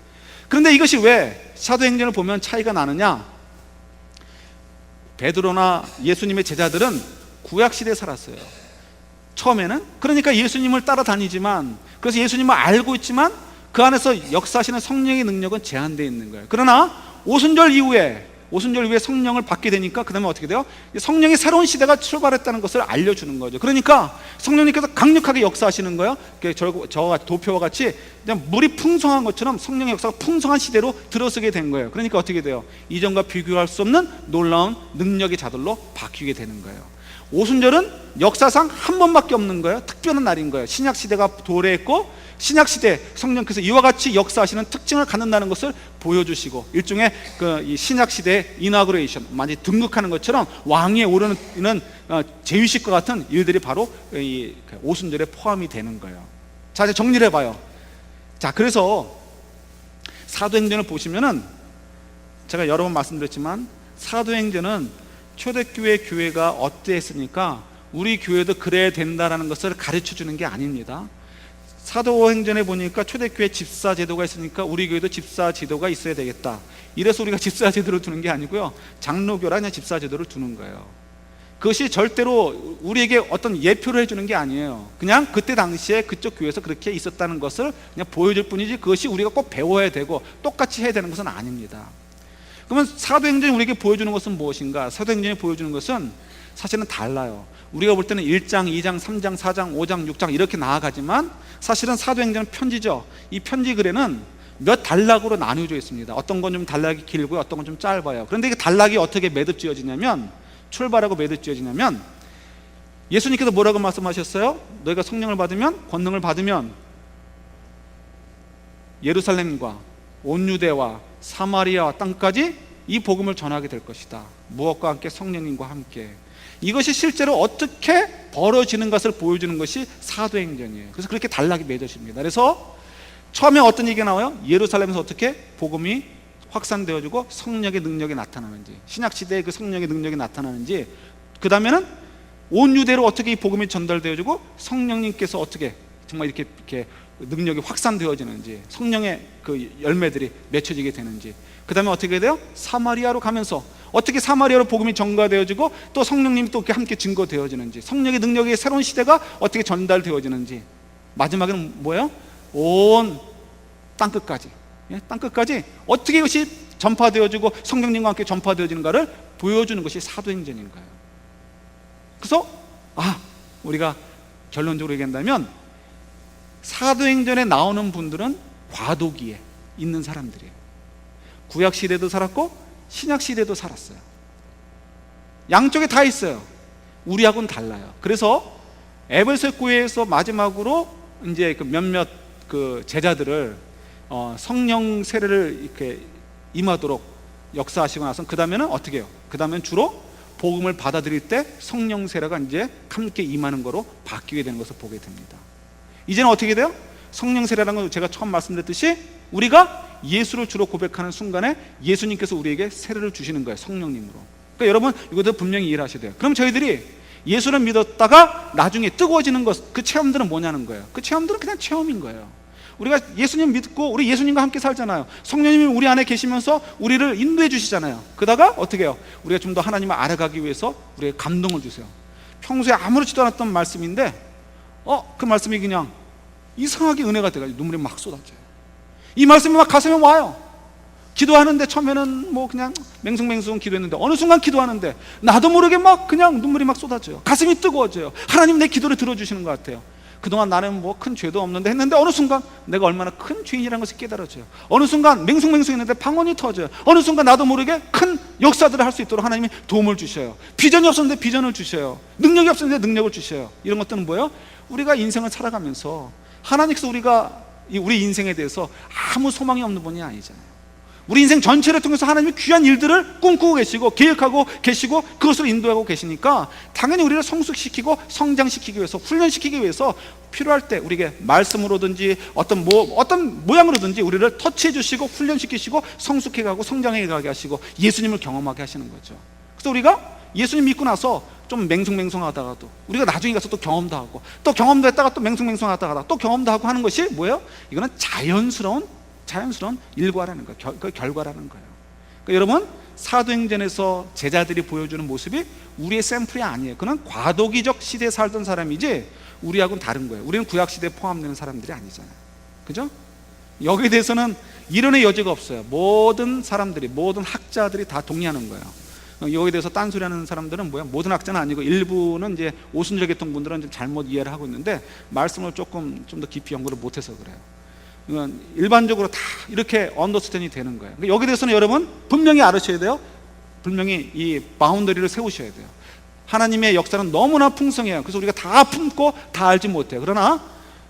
그런데 이것이 왜 사도행전을 보면 차이가 나느냐? 베드로나 예수님의 제자들은 구약시대에 살았어요. 처음에는. 그러니까 예수님을 따라다니지만, 그래서 예수님을 알고 있지만 그 안에서 역사하시는 성령의 능력은 제한되어 있는 거예요. 그러나 오순절 이후에 오순절 이후에 성령을 받게 되니까 그 다음에 어떻게 돼요? 성령의 새로운 시대가 출발했다는 것을 알려주는 거죠. 그러니까 성령님께서 강력하게 역사하시는 거예요. 저와 도표와 같이 그냥 물이 풍성한 것처럼 성령의 역사가 풍성한 시대로 들어서게 된 거예요. 그러니까 어떻게 돼요? 이전과 비교할 수 없는 놀라운 능력의 자들로 바뀌게 되는 거예요. 오순절은 역사상 한 번밖에 없는 거예요. 특별한 날인 거예요. 신약시대가 도래했고 신약시대 성령께서 이와 같이 역사하시는 특징을 갖는다는 것을 보여주시고, 일종의 이 신약시대의 이나그레이션, 마치 등극하는 것처럼 왕위에 오르는 제위식과 같은 일들이 바로 이 오순절에 포함이 되는 거예요. 자, 이제 정리를 해봐요. 자, 그래서 사도행전을 보시면은 제가 여러 번 말씀드렸지만 사도행전은 초대교회 교회가 어땠으니까 우리 교회도 그래야 된다라는 것을 가르쳐 주는 게 아닙니다. 사도행전에 보니까 초대교회 집사 제도가 있으니까 우리 교회도 집사 제도가 있어야 되겠다, 이래서 우리가 집사 제도를 두는 게 아니고요, 장로교라 그냥 집사 제도를 두는 거예요. 그것이 절대로 우리에게 어떤 예표를 해주는 게 아니에요. 그냥 그때 당시에 그쪽 교회에서 그렇게 있었다는 것을 그냥 보여줄 뿐이지, 그것이 우리가 꼭 배워야 되고 똑같이 해야 되는 것은 아닙니다. 그러면 사도행전이 우리에게 보여주는 것은 무엇인가? 사도행전이 보여주는 것은 사실은 달라요. 우리가 볼 때는 1장, 2장, 3장, 4장, 5장, 6장 이렇게 나아가지만 사실은 사도행전은 편지죠. 이 편지 글에는 몇 단락으로 나누어져 있습니다. 어떤 건 좀 단락이 길고요, 어떤 건 좀 짧아요. 그런데 이게 단락이 어떻게 매듭지어지냐면, 출발하고 매듭지어지냐면, 예수님께서 뭐라고 말씀하셨어요? 너희가 성령을 받으면, 권능을 받으면 예루살렘과 온 유대와 사마리아와 땅까지 이 복음을 전하게 될 것이다. 무엇과 함께? 성령님과 함께. 이것이 실제로 어떻게 벌어지는 것을 보여주는 것이 사도행전이에요. 그래서 그렇게 단락이 맺어집니다. 그래서 처음에 어떤 얘기가 나와요? 예루살렘에서 어떻게 복음이 확산되어지고 성령의 능력이 나타나는지, 신약시대의 그 성령의 능력이 나타나는지, 그 다음에는 온 유대로 어떻게 이 복음이 전달되어지고 성령님께서 어떻게 정말 이렇게 능력이 확산되어지는지, 성령의 그 열매들이 맺혀지게 되는지, 그 다음에 어떻게 돼요? 사마리아로 가면서 어떻게 사마리아로 복음이 전가되어지고 또 성령님이 또 함께 증거되어지는지, 성령의 능력의 새로운 시대가 어떻게 전달되어지는지, 마지막에는 뭐예요? 온 땅끝까지, 땅끝까지 어떻게 이것이 전파되어지고 성령님과 함께 전파되어지는가를 보여주는 것이 사도행전인 거예요. 그래서 우리가 결론적으로 얘기한다면 사도행전에 나오는 분들은 과도기에 있는 사람들이에요. 구약시대도 살았고 신약시대도 살았어요. 양쪽에 다 있어요. 우리하고는 달라요. 그래서 에베소 교회에서 마지막으로 이제 그 몇몇 그 제자들을 성령 세례를 이렇게 임하도록 역사하시고 나서 그 다음에는 어떻게 해요? 그 다음엔 주로 복음을 받아들일 때 성령 세례가 이제 함께 임하는 거로 바뀌게 되는 것을 보게 됩니다. 이제는 어떻게 돼요? 성령 세례라는 건 제가 처음 말씀드렸듯이 우리가 예수를 주로 고백하는 순간에 예수님께서 우리에게 세례를 주시는 거예요. 성령님으로. 그러니까 여러분 이것도 분명히 이해를 하셔야 돼요. 그럼 저희들이 예수를 믿었다가 나중에 뜨거워지는 것, 그 체험들은 뭐냐는 거예요. 그 체험들은 그냥 체험인 거예요. 우리가 예수님 믿고 우리 예수님과 함께 살잖아요. 성령님이 우리 안에 계시면서 우리를 인도해 주시잖아요. 그러다가 어떻게 해요? 우리가 좀 더 하나님을 알아가기 위해서 우리에게 감동을 주세요. 평소에 아무렇지도 않았던 말씀인데 그 말씀이 그냥 이상하게 은혜가 돼가지고 눈물이 막 쏟아져요. 이 말씀이 막 가슴에 와요. 기도하는데 처음에는 뭐 그냥 맹숭맹숭 기도했는데 어느 순간 기도하는데 나도 모르게 막 그냥 눈물이 막 쏟아져요. 가슴이 뜨거워져요. 하나님 내 기도를 들어주시는 것 같아요. 그동안 나는 뭐 큰 죄도 없는데 했는데 어느 순간 내가 얼마나 큰 죄인이라는 것을 깨달아져요. 어느 순간 맹숭맹숭 했는데 방언이 터져요. 어느 순간 나도 모르게 큰 역사들을 할 수 있도록 하나님이 도움을 주셔요. 비전이 없었는데 비전을 주셔요. 능력이 없었는데 능력을 주셔요. 이런 것들은 뭐예요? 우리가 인생을 살아가면서 하나님께서 우리 인생에 대해서 아무 소망이 없는 분이 아니잖아요. 우리 인생 전체를 통해서 하나님이 귀한 일들을 꿈꾸고 계시고 계획하고 계시고 그것을 인도하고 계시니까 당연히 우리를 성숙시키고 성장시키기 위해서 훈련시키기 위해서 필요할 때 우리에게 말씀으로든지 어떤 모양으로든지 우리를 터치해 주시고 훈련시키시고 성숙해가고 성장해가게 하시고 예수님을 경험하게 하시는 거죠. 그래서 우리가 예수님 믿고 나서 좀 맹숭맹숭하다가도 우리가 나중에 가서 또 경험도 하고 또 경험도 했다가 또 맹숭맹숭하다가 또 경험도 하고 하는 것이 뭐예요? 이거는 자연스러운 일과라는 거예요. 그 결과라는 거예요. 그러니까 여러분 사도행전에서 제자들이 보여주는 모습이 우리의 샘플이 아니에요. 그는 과도기적 시대에 살던 사람이지 우리하고는 다른 거예요. 우리는 구약시대에 포함되는 사람들이 아니잖아요. 그죠? 여기에 대해서는 이론의 여지가 없어요. 모든 사람들이, 모든 학자들이 다 동의하는 거예요. 여기에 대해서 딴소리하는 사람들은 뭐야? 모든 학자는 아니고 일부는 이제 오순절계통 분들은 좀 잘못 이해를 하고 있는데 말씀을 조금 좀 더 깊이 연구를 못해서 그래요. 이건 일반적으로 다 이렇게 언더스탠이 되는 거예요. 여기에 대해서는 여러분 분명히 알으셔야 돼요. 분명히 이 바운더리를 세우셔야 돼요. 하나님의 역사는 너무나 풍성해요. 그래서 우리가 다 품고 다 알지 못해요. 그러나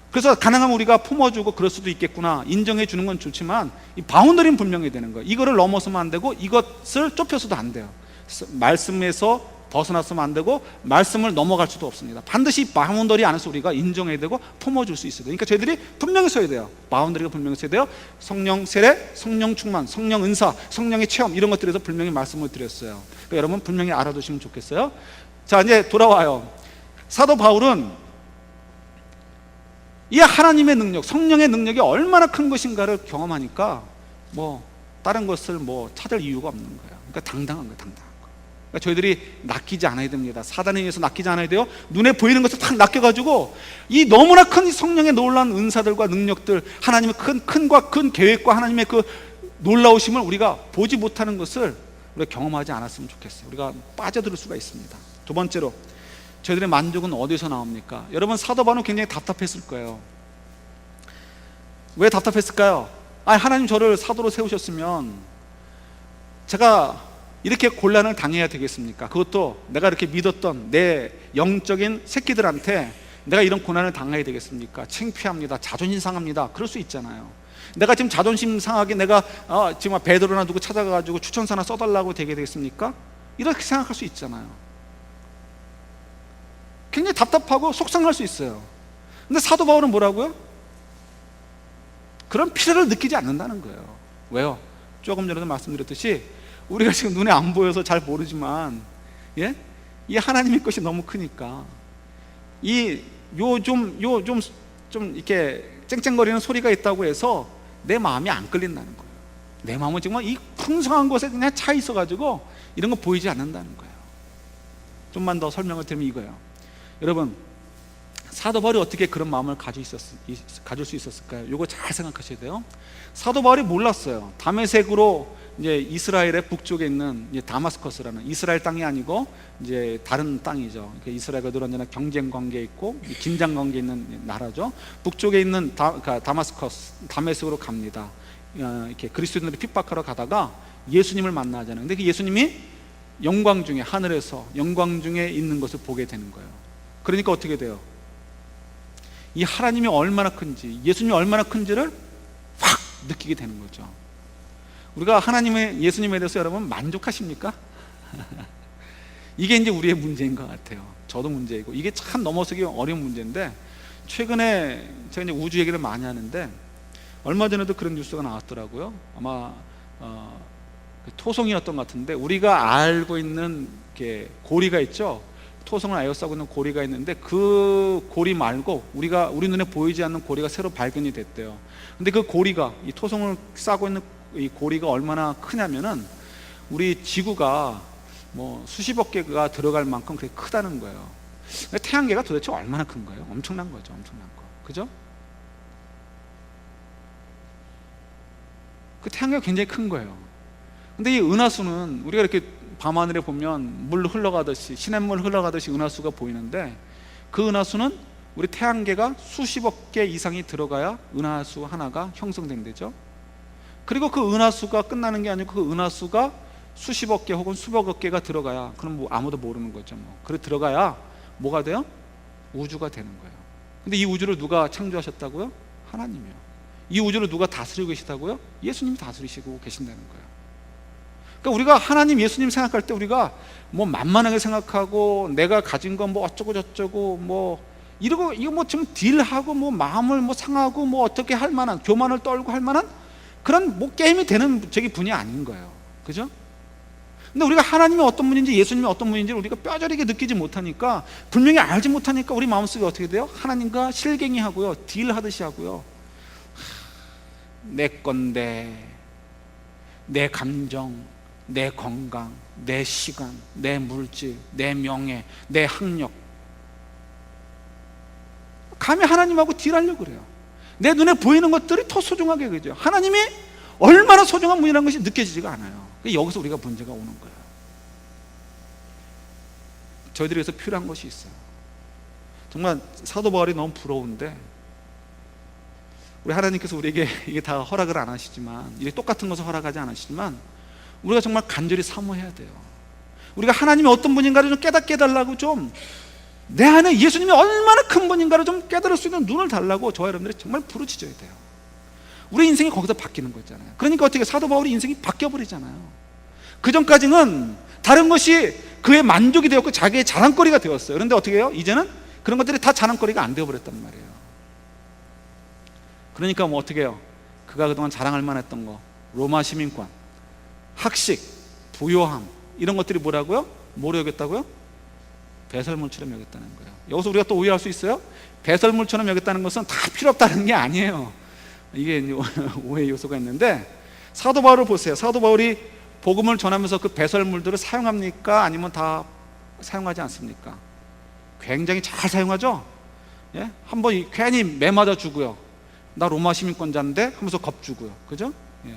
그래서 가능하면 우리가 품어주고 그럴 수도 있겠구나 인정해 주는 건 좋지만 이 바운더리는 분명히 되는 거예요. 이거를 넘어서면 안 되고 이것을 좁혀서도 안 돼요. 말씀에서 벗어났으면 안 되고 말씀을 넘어갈 수도 없습니다. 반드시 바운더리 안에서 우리가 인정해야 되고 품어줄 수 있어야 돼요. 그러니까 저희들이 분명히 서야 돼요. 바운더리가 분명히 서야 돼요. 성령 세례, 성령 충만, 성령 은사, 성령의 체험 이런 것들에서 분명히 말씀을 드렸어요. 그러니까 여러분 분명히 알아두시면 좋겠어요. 자, 이제 돌아와요. 사도 바울은 이 하나님의 능력, 성령의 능력이 얼마나 큰 것인가를 경험하니까 뭐 다른 것을 뭐 찾을 이유가 없는 거예요. 그러니까 당당한 거예요. 당당한 거. 그러니까 저희들이 낚이지 않아야 됩니다. 사단에 의해서 낚이지 않아야 돼요. 눈에 보이는 것을 딱 낚여가지고 이 너무나 큰 성령의 놀라운 은사들과 능력들, 하나님의 큰 계획과 하나님의 그 놀라우심을 우리가 보지 못하는 것을 우리가 경험하지 않았으면 좋겠어요. 우리가 빠져들 수가 있습니다. 두 번째로 저희들의 만족은 어디서 나옵니까? 여러분 사도 바울은 굉장히 답답했을 거예요. 왜 답답했을까요? 하나님 저를 사도로 세우셨으면 제가 이렇게 곤란을 당해야 되겠습니까? 그것도 내가 이렇게 믿었던 내 영적인 새끼들한테 내가 이런 고난을 당해야 되겠습니까? 창피합니다. 자존심 상합니다. 그럴 수 있잖아요. 내가 지금 자존심 상하게 내가 지금 베드로나 누구 찾아가가지고 추천서나 써달라고 되게 되겠습니까? 이렇게 생각할 수 있잖아요. 굉장히 답답하고 속상할 수 있어요. 근데 사도 바울은 뭐라고요? 그런 필요를 느끼지 않는다는 거예요. 왜요? 조금 전에도 말씀드렸듯이 우리가 지금 눈에 안 보여서 잘 모르지만 이 하나님의 것이 너무 크니까 좀 이렇게 쨍쨍거리는 소리가 있다고 해서 내 마음이 안 끌린다는 거예요. 내 마음은 정말 이 풍성한 곳에 그냥 차 있어가지고 이런 거 보이지 않는다는 거예요. 좀만 더 설명을 드리면 이거예요. 여러분 사도 바울이 어떻게 그런 마음을 가질 수 있었을까요? 이거 잘 생각하셔야 돼요. 사도 바울이 몰랐어요. 다메섹으로 이제 이스라엘의 북쪽에 있는 이제 다마스커스라는 이스라엘 땅이 아니고 이제 다른 땅이죠. 이스라엘과 늘 언제나 경쟁 관계에 있고 긴장 관계에 있는 나라죠. 북쪽에 있는 다메섹으로 갑니다. 이렇게 그리스도인들을 핍박하러 가다가 예수님을 만나잖아요. 근데 그 예수님이 영광 중에 하늘에서 영광 중에 있는 것을 보게 되는 거예요. 그러니까 어떻게 돼요? 이 하나님이 얼마나 큰지, 예수님이 얼마나 큰지를 확 느끼게 되는 거죠. 우리가 예수님에 대해서 여러분 만족하십니까? 이게 이제 우리의 문제인 것 같아요. 저도 문제이고 이게 참 넘어서기 어려운 문제인데 최근에 제가 이제 우주 얘기를 많이 하는데 얼마 전에도 그런 뉴스가 나왔더라고요. 아마 토성이었던 것 같은데 우리가 알고 있는 게 고리가 있죠. 토성을 에워싸고 있는 고리가 있는데 그 고리 말고 우리 눈에 보이지 않는 고리가 새로 발견이 됐대요. 근데 그 고리가 이 토성을 싸고 있는 이 고리가 얼마나 크냐면은 우리 지구가 뭐 수십억 개가 들어갈 만큼 그렇게 크다는 거예요. 태양계가 도대체 얼마나 큰 거예요? 엄청난 거죠. 엄청난 거. 그죠? 그 태양계가 굉장히 큰 거예요. 근데 이 은하수는 우리가 이렇게 밤하늘에 보면 물 흘러가듯이 시냇물 흘러가듯이 은하수가 보이는데 그 은하수는 우리 태양계가 수십억 개 이상이 들어가야 은하수 하나가 형성된대죠. 그리고 그 은하수가 끝나는 게 아니고 그 은하수가 수십억 개 혹은 수백억 개가 들어가야 그럼 뭐 아무도 모르는 거죠. 그래 들어가야 뭐가 돼요? 우주가 되는 거예요. 근데 이 우주를 누가 창조하셨다고요? 하나님이요. 이 우주를 누가 다스리고 계시다고요? 예수님이 다스리시고 계신다는 거예요. 그러니까 우리가 하나님 예수님 생각할 때 우리가 뭐 만만하게 생각하고 내가 가진 건 뭐 어쩌고 저쩌고 뭐 이거 뭐 좀 딜하고 뭐 마음을 뭐 상하고 뭐 어떻게 할 만한 교만을 떨고 할 만한 그런 뭐 게임이 되는 분이 아닌 거예요. 그죠? 근데 우리가 하나님이 어떤 분인지 예수님이 어떤 분인지 우리가 뼈저리게 느끼지 못하니까 분명히 알지 못하니까 우리 마음속에 어떻게 돼요? 하나님과 실갱이 하고요. 딜하듯이 하고요. 내 건데 내 감정, 내 건강, 내 시간, 내 물질, 내 명예, 내 학력 감히 하나님하고 딜하려고 그래요. 내 눈에 보이는 것들이 더 소중하게 그죠. 하나님이 얼마나 소중한 문이라는 것이 느껴지지가 않아요. 여기서 우리가 문제가 오는 거예요. 저희들이 여기서 필요한 것이 있어요. 정말 사도 바울이 너무 부러운데, 우리 하나님께서 우리에게 이게 다 허락을 안 하시지만, 이게 똑같은 것을 허락하지 않으시지만, 우리가 정말 간절히 사모해야 돼요. 우리가 하나님이 어떤 분인가를 좀 깨닫게 해달라고, 좀 내 안에 예수님이 얼마나 큰 분인가를 좀 깨달을 수 있는 눈을 달라고 저와 여러분들이 정말 부르짖어야 돼요. 우리 인생이 거기서 바뀌는 거잖아요. 그러니까 어떻게 사도 바울이 인생이 바뀌어버리잖아요. 그 전까지는 다른 것이 그의 만족이 되었고 자기의 자랑거리가 되었어요. 그런데 어떻게 해요? 이제는 그런 것들이 다 자랑거리가 안 되어버렸단 말이에요. 그러니까 뭐 어떻게 해요? 그가 그동안 자랑할 만했던 거, 로마 시민권, 학식, 부요함, 이런 것들이 뭐라고요? 뭐로 여겼다고요? 배설물처럼 여겼다는 거예요. 여기서 우리가 또 오해할 수 있어요. 배설물처럼 여겼다는 것은 다 필요 없다는 게 아니에요. 이게 오해 요소가 있는데, 사도 바울을 보세요. 사도 바울이 복음을 전하면서 그 배설물들을 사용합니까? 아니면 다 사용하지 않습니까? 굉장히 잘 사용하죠. 예? 한번 괜히 매맞아 주고요. 나 로마 시민권자인데 하면서 겁주고요. 그죠? 예.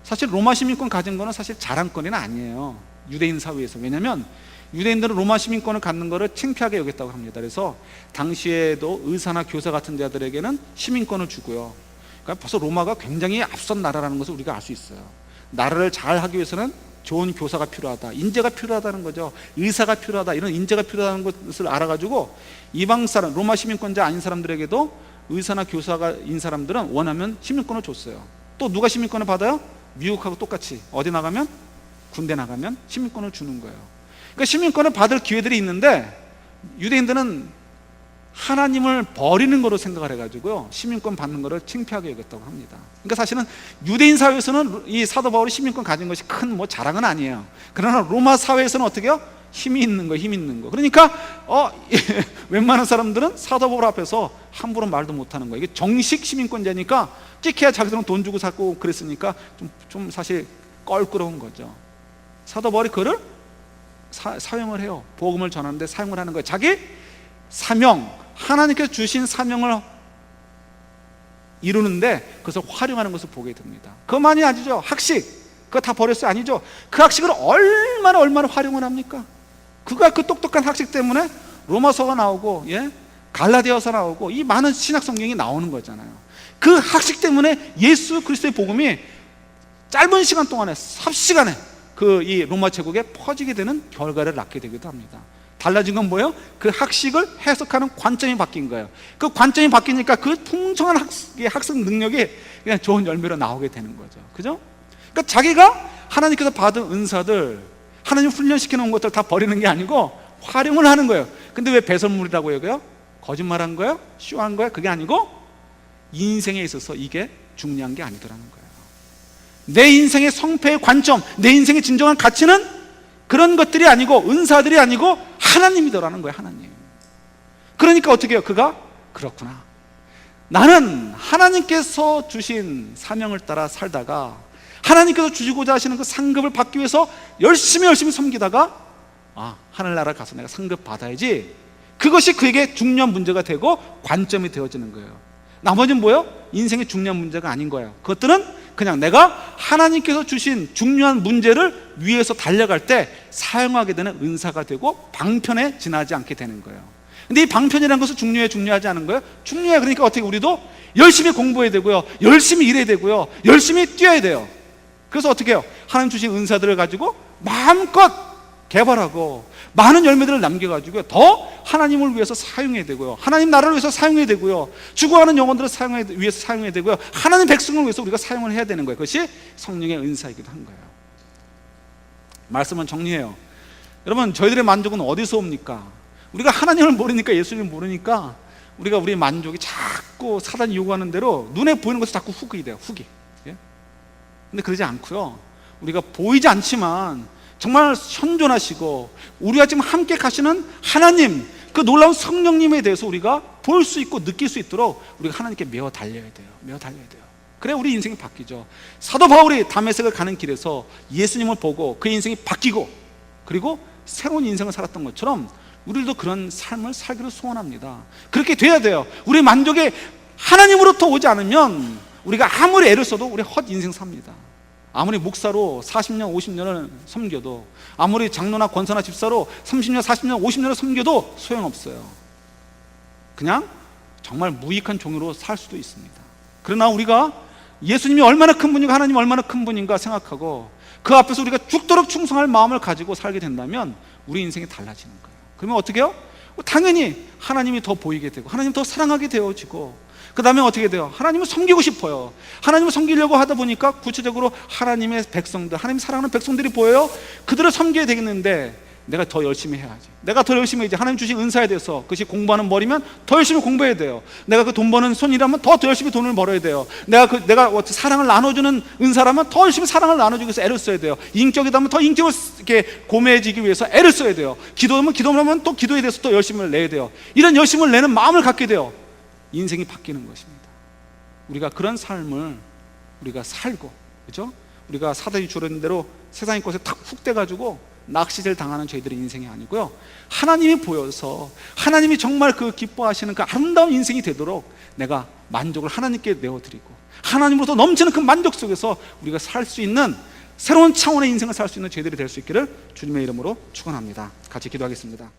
사실 로마 시민권 가진 거는 사실 자랑거리는 아니에요. 유대인 사회에서. 왜냐하면 유대인들은 로마 시민권을 갖는 것을 창피하게 여겼다고 합니다. 그래서 당시에도 의사나 교사 같은 자들에게는 시민권을 주고요. 그러니까 벌써 로마가 굉장히 앞선 나라라는 것을 우리가 알 수 있어요. 나라를 잘 하기 위해서는 좋은 교사가 필요하다, 인재가 필요하다는 거죠. 의사가 필요하다, 이런 인재가 필요하다는 것을 알아가지고 이방 사람, 로마 시민권자 아닌 사람들에게도 의사나 교사인 사람들은 원하면 시민권을 줬어요. 또 누가 시민권을 받아요? 미국하고 똑같이 어디 나가면, 군대 나가면 시민권을 주는 거예요. 그러니까 시민권을 받을 기회들이 있는데, 유대인들은 하나님을 버리는 거로 생각을 해가지고요, 시민권 받는 거를 창피하게 여겼다고 합니다. 그러니까 사실은 유대인 사회에서는 이 사도 바울이 시민권 가진 것이 큰 뭐 자랑은 아니에요. 그러나 로마 사회에서는 어떻게 해요? 힘이 있는 거, 힘 있는 거. 그러니까 웬만한 사람들은 사도 바울 앞에서 함부로 말도 못하는 거예요. 이게 정식 시민권자니까 찍혀야 자기들은 돈 주고 샀고 그랬으니까 좀 사실 껄끄러운 거죠. 사도 바울이 그를 사용을 해요. 복음을 전하는데 사용을 하는 거예요. 자기 사명, 하나님께서 주신 사명을 이루는데 그것을 활용하는 것을 보게 됩니다. 그것만이 아니죠. 학식, 그거 다 버렸어요? 아니죠. 그 학식을 얼마나 활용을 합니까? 그가 그 똑똑한 학식 때문에 로마서가 나오고, 예? 갈라디아서 나오고, 이 많은 신약 성경이 나오는 거잖아요. 그 학식 때문에 예수 그리스도의 복음이 짧은 시간 동안에, 삽시간에 이 로마 제국에 퍼지게 되는 결과를 낳게 되기도 합니다. 달라진 건 뭐예요? 그 학식을 해석하는 관점이 바뀐 거예요. 그 관점이 바뀌니까 그 풍성한 학습 능력이 그냥 좋은 열매로 나오게 되는 거죠. 그죠? 그러니까 자기가 하나님께서 받은 은사들, 하나님 훈련시켜 놓은 것들 다 버리는 게 아니고 활용을 하는 거예요. 근데 왜 배설물이라고 여겨요? 거짓말한 거예요? 쇼한 거예요? 그게 아니고 인생에 있어서 이게 중요한 게 아니더라는 거예요. 내 인생의 성패의 관점, 내 인생의 진정한 가치는 그런 것들이 아니고, 은사들이 아니고 하나님이더라는 거예요. 하나님. 그러니까 어떻게 해요? 그가 그렇구나, 나는 하나님께서 주신 사명을 따라 살다가 하나님께서 주시고자 하시는 그 상급을 받기 위해서 열심히 섬기다가 하늘나라 가서 내가 상급 받아야지, 그것이 그에게 중요한 문제가 되고 관점이 되어지는 거예요. 나머지는 뭐예요? 인생의 중요한 문제가 아닌 거예요. 그것들은 그냥 내가 하나님께서 주신 중요한 문제를 위해서 달려갈 때 사용하게 되는 은사가 되고 방편에 지나지 않게 되는 거예요. 근데 이 방편이라는 것은 중요하지 않은 거예요? 중요해. 그러니까 어떻게 우리도 열심히 공부해야 되고요, 열심히 일해야 되고요, 열심히 뛰어야 돼요. 그래서 어떻게 해요? 하나님 주신 은사들을 가지고 마음껏 개발하고 많은 열매들을 남겨가지고 더 하나님을 위해서 사용해야 되고요, 하나님 나라를 위해서 사용해야 되고요, 죽어가는 영혼들을 위해서 사용해야 되고요, 하나님 백성을 위해서 우리가 사용을 해야 되는 거예요. 그것이 성령의 은사이기도 한 거예요. 말씀은 정리해요. 여러분, 저희들의 만족은 어디서 옵니까? 우리가 하나님을 모르니까, 예수님을 모르니까 우리가 우리의 만족이 자꾸 사단이 요구하는 대로 눈에 보이는 것이 자꾸 후기 돼요. 후기. 예? 근데 그러지 않고요, 우리가 보이지 않지만 정말 현존하시고 우리가 지금 함께 가시는 하나님, 그 놀라운 성령님에 대해서 우리가 볼 수 있고 느낄 수 있도록 우리가 하나님께 매어 달려야 돼요. 매어 달려야 돼요. 그래야 우리 인생이 바뀌죠. 사도 바울이 다메섹을 가는 길에서 예수님을 보고 그 인생이 바뀌고 그리고 새로운 인생을 살았던 것처럼 우리도 그런 삶을 살기를 소원합니다. 그렇게 돼야 돼요. 우리 만족이 하나님으로부터 오지 않으면 우리가 아무리 애를 써도 우리 헛 인생 삽니다. 아무리 목사로 40년 50년을 섬겨도, 아무리 장로나 권사나 집사로 30년 40년 50년을 섬겨도 소용없어요. 그냥 정말 무익한 종으로 살 수도 있습니다. 그러나 우리가 예수님이 얼마나 큰 분인가, 하나님이 얼마나 큰 분인가 생각하고 그 앞에서 우리가 죽도록 충성할 마음을 가지고 살게 된다면 우리 인생이 달라지는 거예요. 그러면 어떻게 해요? 당연히 하나님이 더 보이게 되고 하나님 더 사랑하게 되어지고, 그 다음에 어떻게 돼요? 하나님을 섬기고 싶어요. 하나님을 섬기려고 하다 보니까 구체적으로 하나님의 백성들, 하나님 사랑하는 백성들이 보여요. 그들을 섬겨야 되겠는데 내가 더 열심히 해야지. 내가 더 열심히 해야지. 하나님 주신 은사에 대해서, 그것이 공부하는 머리면 더 열심히 공부해야 돼요. 내가 그 돈 버는 손이라면 더 열심히 돈을 벌어야 돼요. 내가 사랑을 나눠주는 은사라면 더 열심히 사랑을 나눠주기 위해서 애를 써야 돼요. 인격이라면 더 인격을 이렇게 고매해지기 위해서 애를 써야 돼요. 기도하면 또 기도에 대해서 더 열심을 내야 돼요. 이런 열심을 내는 마음을 갖게 돼요. 인생이 바뀌는 것입니다. 우리가 그런 삶을 우리가 살고, 그렇죠? 우리가 사단이 주는 대로 세상의 것에 탁 훅 돼가지고 낚시를 당하는 저희들의 인생이 아니고요, 하나님이 보여서 하나님이 정말 그 기뻐하시는 그 아름다운 인생이 되도록 내가 만족을 하나님께 내어드리고 하나님으로부터 넘치는 그 만족 속에서 우리가 살 수 있는 새로운 차원의 인생을 살 수 있는 저희들이 될 수 있기를 주님의 이름으로 축원합니다. 같이 기도하겠습니다.